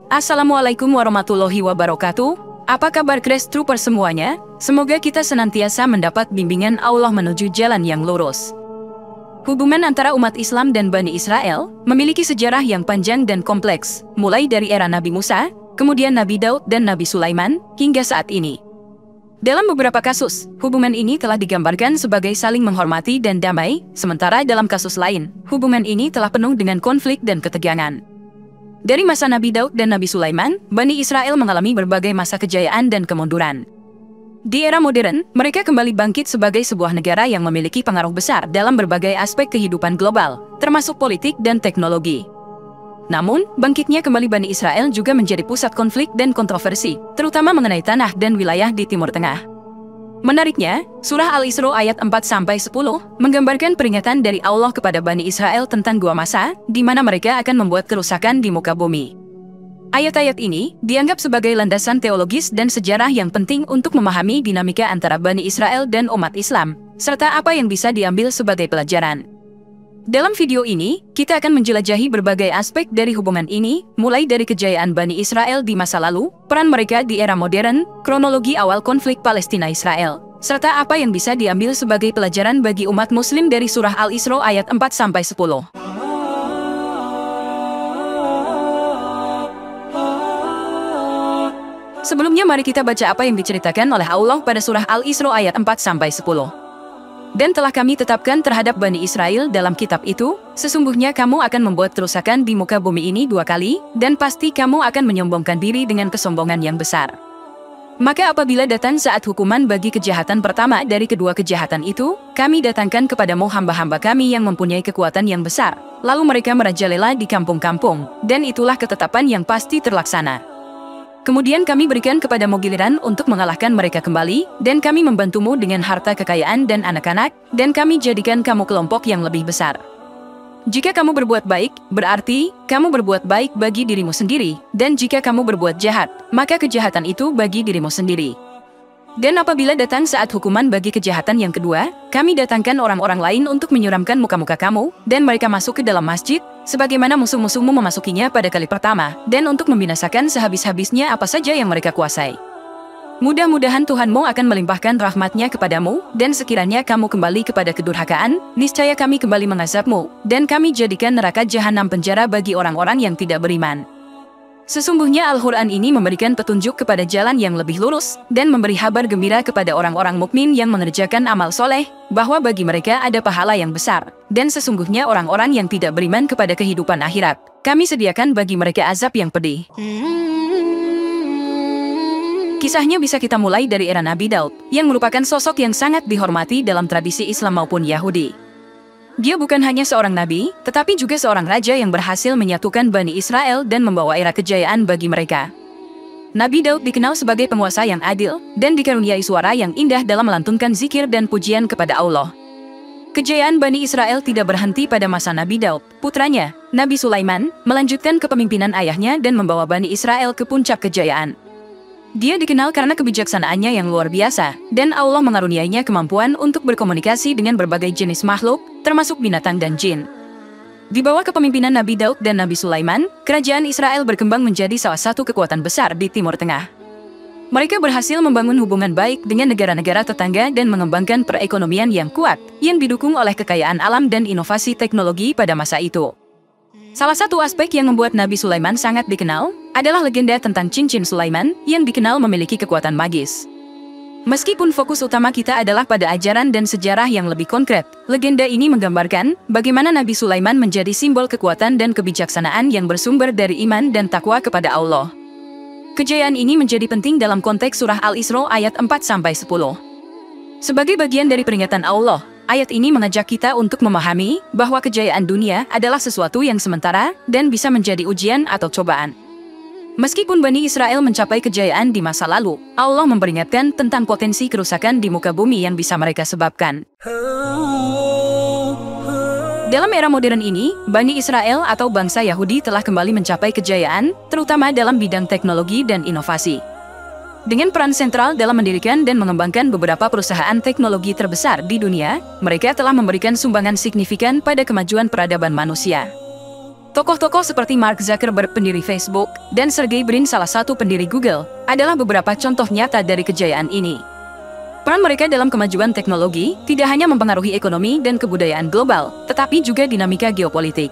Assalamualaikum warahmatullahi wabarakatuh. Apa kabar Crash Trooper semuanya? Semoga kita senantiasa mendapat bimbingan Allah menuju jalan yang lurus. Hubungan antara umat Islam dan Bani Israel memiliki sejarah yang panjang dan kompleks, mulai dari era Nabi Musa, kemudian Nabi Daud dan Nabi Sulaiman, hingga saat ini. Dalam beberapa kasus, hubungan ini telah digambarkan sebagai saling menghormati dan damai, sementara dalam kasus lain, hubungan ini telah penuh dengan konflik dan ketegangan. Dari masa Nabi Daud dan Nabi Sulaiman, Bani Israel mengalami berbagai masa kejayaan dan kemunduran. Di era modern, mereka kembali bangkit sebagai sebuah negara yang memiliki pengaruh besar dalam berbagai aspek kehidupan global, termasuk politik dan teknologi. Namun, bangkitnya kembali Bani Israel juga menjadi pusat konflik dan kontroversi, terutama mengenai tanah dan wilayah di Timur Tengah. Menariknya, Surah Al-Isra ayat 4-10 menggambarkan peringatan dari Allah kepada Bani Israel tentang dua masa, di mana mereka akan membuat kerusakan di muka bumi. Ayat-ayat ini dianggap sebagai landasan teologis dan sejarah yang penting untuk memahami dinamika antara Bani Israel dan umat Islam, serta apa yang bisa diambil sebagai pelajaran. Dalam video ini, kita akan menjelajahi berbagai aspek dari hubungan ini, mulai dari kejayaan Bani Israel di masa lalu, peran mereka di era modern, kronologi awal konflik Palestina-Israel, serta apa yang bisa diambil sebagai pelajaran bagi umat muslim dari surah Al-Isra ayat 4-10. Sebelumnya mari kita baca apa yang diceritakan oleh Allah pada surah Al-Isra ayat 4-10. Dan telah kami tetapkan terhadap Bani Israel dalam kitab itu, sesungguhnya kamu akan membuat kerusakan di muka bumi ini 2 kali, dan pasti kamu akan menyombongkan diri dengan kesombongan yang besar. Maka apabila datang saat hukuman bagi kejahatan pertama dari kedua kejahatan itu, kami datangkan kepadamu hamba-hamba kami yang mempunyai kekuatan yang besar, lalu mereka merajalela di kampung-kampung, dan itulah ketetapan yang pasti terlaksana. Kemudian kami berikan kepadamu giliran untuk mengalahkan mereka kembali, dan kami membantumu dengan harta kekayaan dan anak-anak, dan kami jadikan kamu kelompok yang lebih besar. Jika kamu berbuat baik, berarti kamu berbuat baik bagi dirimu sendiri, dan jika kamu berbuat jahat, maka kejahatan itu bagi dirimu sendiri. Dan apabila datang saat hukuman bagi kejahatan yang kedua, kami datangkan orang-orang lain untuk menyuramkan muka-muka kamu, dan mereka masuk ke dalam masjid, sebagaimana musuh-musuhmu memasukinya pada kali pertama, dan untuk membinasakan sehabis-habisnya apa saja yang mereka kuasai. Mudah-mudahan Tuhanmu akan melimpahkan rahmatnya kepadamu, dan sekiranya kamu kembali kepada kedurhakaan, niscaya kami kembali mengazabmu, dan kami jadikan neraka jahanam penjara bagi orang-orang yang tidak beriman. Sesungguhnya Al-Quran ini memberikan petunjuk kepada jalan yang lebih lurus, dan memberi kabar gembira kepada orang-orang mukmin yang mengerjakan amal soleh, bahwa bagi mereka ada pahala yang besar, dan sesungguhnya orang-orang yang tidak beriman kepada kehidupan akhirat, kami sediakan bagi mereka azab yang pedih. Kisahnya bisa kita mulai dari era Nabi Daud, yang merupakan sosok yang sangat dihormati dalam tradisi Islam maupun Yahudi. Dia bukan hanya seorang nabi, tetapi juga seorang raja yang berhasil menyatukan Bani Israel dan membawa era kejayaan bagi mereka. Nabi Daud dikenal sebagai penguasa yang adil, dan dikaruniai suara yang indah dalam melantunkan zikir dan pujian kepada Allah. Kejayaan Bani Israel tidak berhenti pada masa Nabi Daud. Putranya, Nabi Sulaiman, melanjutkan kepemimpinan ayahnya dan membawa Bani Israel ke puncak kejayaan. Dia dikenal karena kebijaksanaannya yang luar biasa, dan Allah mengaruniainya kemampuan untuk berkomunikasi dengan berbagai jenis makhluk, termasuk binatang dan jin. Di bawah kepemimpinan Nabi Daud dan Nabi Sulaiman, kerajaan Israel berkembang menjadi salah satu kekuatan besar di Timur Tengah. Mereka berhasil membangun hubungan baik dengan negara-negara tetangga dan mengembangkan perekonomian yang kuat, yang didukung oleh kekayaan alam dan inovasi teknologi pada masa itu. Salah satu aspek yang membuat Nabi Sulaiman sangat dikenal adalah legenda tentang cincin Sulaiman yang dikenal memiliki kekuatan magis. Meskipun fokus utama kita adalah pada ajaran dan sejarah yang lebih konkret, legenda ini menggambarkan bagaimana Nabi Sulaiman menjadi simbol kekuatan dan kebijaksanaan yang bersumber dari iman dan takwa kepada Allah. Kejayaan ini menjadi penting dalam konteks surah Al-Isra ayat 4-10. Sebagai bagian dari peringatan Allah, ayat ini mengajak kita untuk memahami bahwa kejayaan dunia adalah sesuatu yang sementara dan bisa menjadi ujian atau cobaan. Meskipun Bani Israel mencapai kejayaan di masa lalu, Allah memperingatkan tentang potensi kerusakan di muka bumi yang bisa mereka sebabkan. Dalam era modern ini, Bani Israel atau bangsa Yahudi telah kembali mencapai kejayaan, terutama dalam bidang teknologi dan inovasi. Dengan peran sentral dalam mendirikan dan mengembangkan beberapa perusahaan teknologi terbesar di dunia, mereka telah memberikan sumbangan signifikan pada kemajuan peradaban manusia. Tokoh-tokoh seperti Mark Zuckerberg, pendiri Facebook, dan Sergey Brin, salah satu pendiri Google, adalah beberapa contoh nyata dari kejayaan ini. Peran mereka dalam kemajuan teknologi tidak hanya mempengaruhi ekonomi dan kebudayaan global, tetapi juga dinamika geopolitik.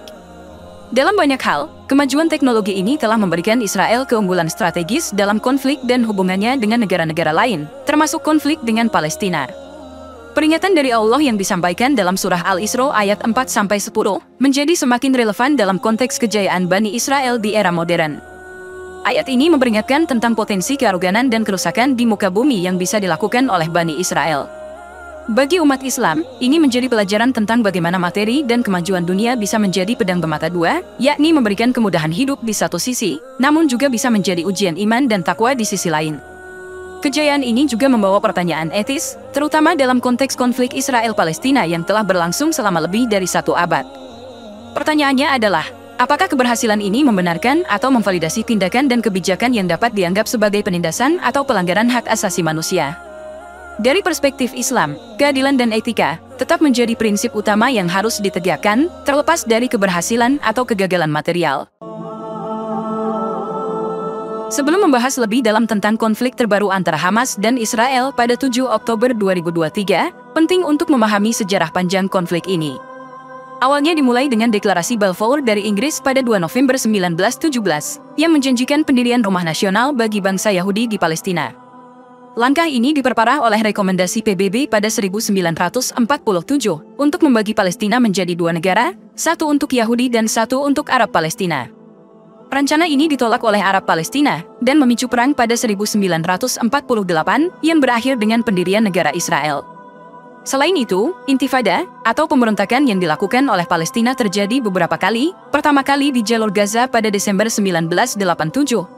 Dalam banyak hal, kemajuan teknologi ini telah memberikan Israel keunggulan strategis dalam konflik dan hubungannya dengan negara-negara lain, termasuk konflik dengan Palestina. Peringatan dari Allah yang disampaikan dalam surah Al-Isra ayat 4-10 menjadi semakin relevan dalam konteks kejayaan Bani Israel di era modern. Ayat ini memperingatkan tentang potensi kearoganan dan kerusakan di muka bumi yang bisa dilakukan oleh Bani Israel. Bagi umat Islam, ini menjadi pelajaran tentang bagaimana materi dan kemajuan dunia bisa menjadi pedang bermata dua, yakni memberikan kemudahan hidup di satu sisi, namun juga bisa menjadi ujian iman dan takwa di sisi lain. Kejayaan ini juga membawa pertanyaan etis, terutama dalam konteks konflik Israel-Palestina yang telah berlangsung selama lebih dari 1 abad. Pertanyaannya adalah, apakah keberhasilan ini membenarkan atau memvalidasi tindakan dan kebijakan yang dapat dianggap sebagai penindasan atau pelanggaran hak asasi manusia? Dari perspektif Islam, keadilan dan etika tetap menjadi prinsip utama yang harus ditegakkan, terlepas dari keberhasilan atau kegagalan material. Sebelum membahas lebih dalam tentang konflik terbaru antara Hamas dan Israel pada 7 Oktober 2023, penting untuk memahami sejarah panjang konflik ini. Awalnya dimulai dengan deklarasi Balfour dari Inggris pada 2 November 1917, yang menjanjikan pendirian rumah nasional bagi bangsa Yahudi di Palestina. Langkah ini diperparah oleh rekomendasi PBB pada 1947 untuk membagi Palestina menjadi 2 negara, satu untuk Yahudi dan satu untuk Arab Palestina. Rencana ini ditolak oleh Arab Palestina dan memicu perang pada 1948 yang berakhir dengan pendirian negara Israel. Selain itu, intifada atau pemberontakan yang dilakukan oleh Palestina terjadi beberapa kali, pertama kali di jalur Gaza pada Desember 1987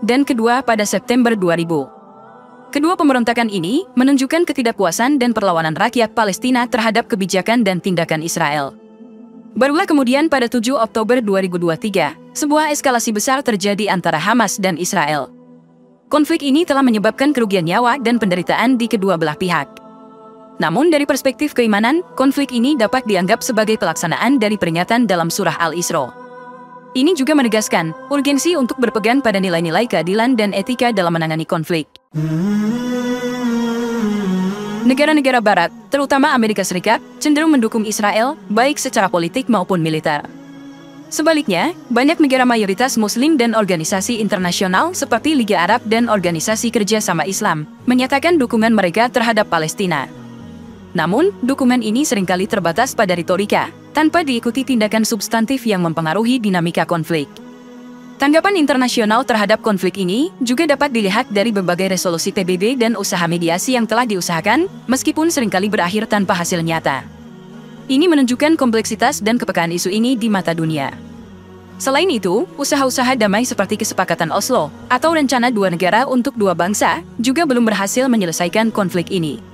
dan kedua pada September 2000. Kedua pemberontakan ini menunjukkan ketidakpuasan dan perlawanan rakyat Palestina terhadap kebijakan dan tindakan Israel. Barulah kemudian pada 7 Oktober 2023, sebuah eskalasi besar terjadi antara Hamas dan Israel. Konflik ini telah menyebabkan kerugian nyawa dan penderitaan di kedua belah pihak. Namun dari perspektif keimanan, konflik ini dapat dianggap sebagai pelaksanaan dari peringatan dalam surah Al-Isra. Ini juga menegaskan urgensi untuk berpegang pada nilai-nilai keadilan dan etika dalam menangani konflik. Negara-negara Barat, terutama Amerika Serikat, cenderung mendukung Israel, baik secara politik maupun militer. Sebaliknya, banyak negara mayoritas Muslim dan organisasi internasional seperti Liga Arab dan Organisasi Kerjasama Islam menyatakan dukungan mereka terhadap Palestina. Namun, dukungan ini seringkali terbatas pada retorika, tanpa diikuti tindakan substantif yang mempengaruhi dinamika konflik. Tanggapan internasional terhadap konflik ini juga dapat dilihat dari berbagai resolusi PBB dan usaha mediasi yang telah diusahakan, meskipun seringkali berakhir tanpa hasil nyata. Ini menunjukkan kompleksitas dan kepekaan isu ini di mata dunia. Selain itu, usaha-usaha damai seperti Kesepakatan Oslo atau rencana 2 negara untuk 2 bangsa juga belum berhasil menyelesaikan konflik ini.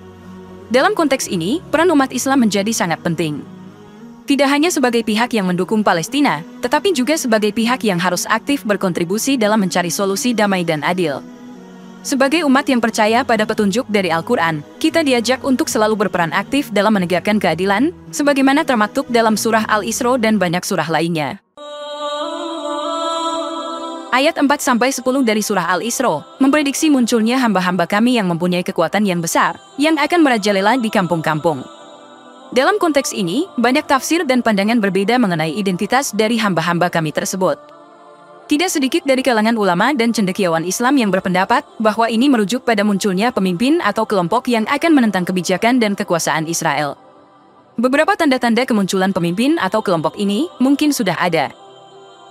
Dalam konteks ini, peran umat Islam menjadi sangat penting. Tidak hanya sebagai pihak yang mendukung Palestina, tetapi juga sebagai pihak yang harus aktif berkontribusi dalam mencari solusi damai dan adil. Sebagai umat yang percaya pada petunjuk dari Al-Quran, kita diajak untuk selalu berperan aktif dalam menegakkan keadilan, sebagaimana termaktub dalam surah Al-Isra dan banyak surah lainnya. Ayat 4-10 dari surah Al-Isra memprediksi munculnya hamba-hamba kami yang mempunyai kekuatan yang besar, yang akan merajalela di kampung-kampung. Dalam konteks ini, banyak tafsir dan pandangan berbeda mengenai identitas dari hamba-hamba kami tersebut. Tidak sedikit dari kalangan ulama dan cendekiawan Islam yang berpendapat bahwa ini merujuk pada munculnya pemimpin atau kelompok yang akan menentang kebijakan dan kekuasaan Israel. Beberapa tanda-tanda kemunculan pemimpin atau kelompok ini mungkin sudah ada.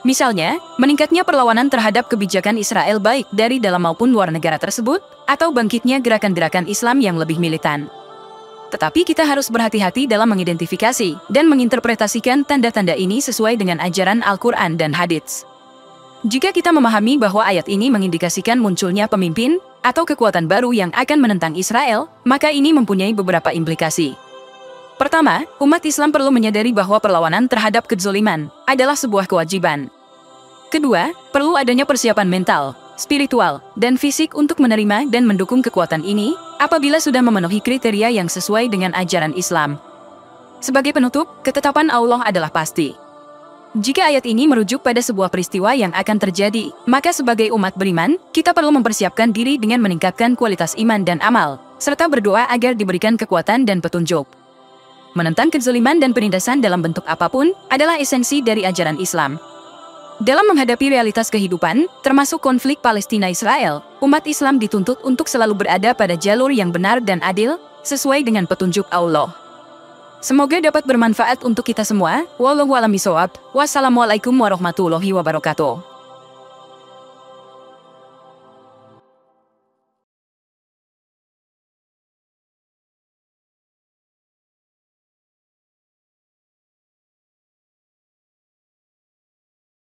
Misalnya, meningkatnya perlawanan terhadap kebijakan Israel baik dari dalam maupun luar negara tersebut, atau bangkitnya gerakan-gerakan Islam yang lebih militan. Tetapi kita harus berhati-hati dalam mengidentifikasi dan menginterpretasikan tanda-tanda ini sesuai dengan ajaran Al-Quran dan Hadits. Jika kita memahami bahwa ayat ini mengindikasikan munculnya pemimpin atau kekuatan baru yang akan menentang Israel, maka ini mempunyai beberapa implikasi. Pertama, umat Islam perlu menyadari bahwa perlawanan terhadap kezaliman adalah sebuah kewajiban. Kedua, perlu adanya persiapan mental, spiritual, dan fisik untuk menerima dan mendukung kekuatan ini apabila sudah memenuhi kriteria yang sesuai dengan ajaran Islam. Sebagai penutup, ketetapan Allah adalah pasti. Jika ayat ini merujuk pada sebuah peristiwa yang akan terjadi, maka sebagai umat beriman, kita perlu mempersiapkan diri dengan meningkatkan kualitas iman dan amal, serta berdoa agar diberikan kekuatan dan petunjuk. Menentang kezaliman dan penindasan dalam bentuk apapun adalah esensi dari ajaran Islam. Dalam menghadapi realitas kehidupan, termasuk konflik Palestina-Israel, umat Islam dituntut untuk selalu berada pada jalur yang benar dan adil, sesuai dengan petunjuk Allah. Semoga dapat bermanfaat untuk kita semua. Wallahu a'lam bishawab. Wassalamualaikum warahmatullahi wabarakatuh.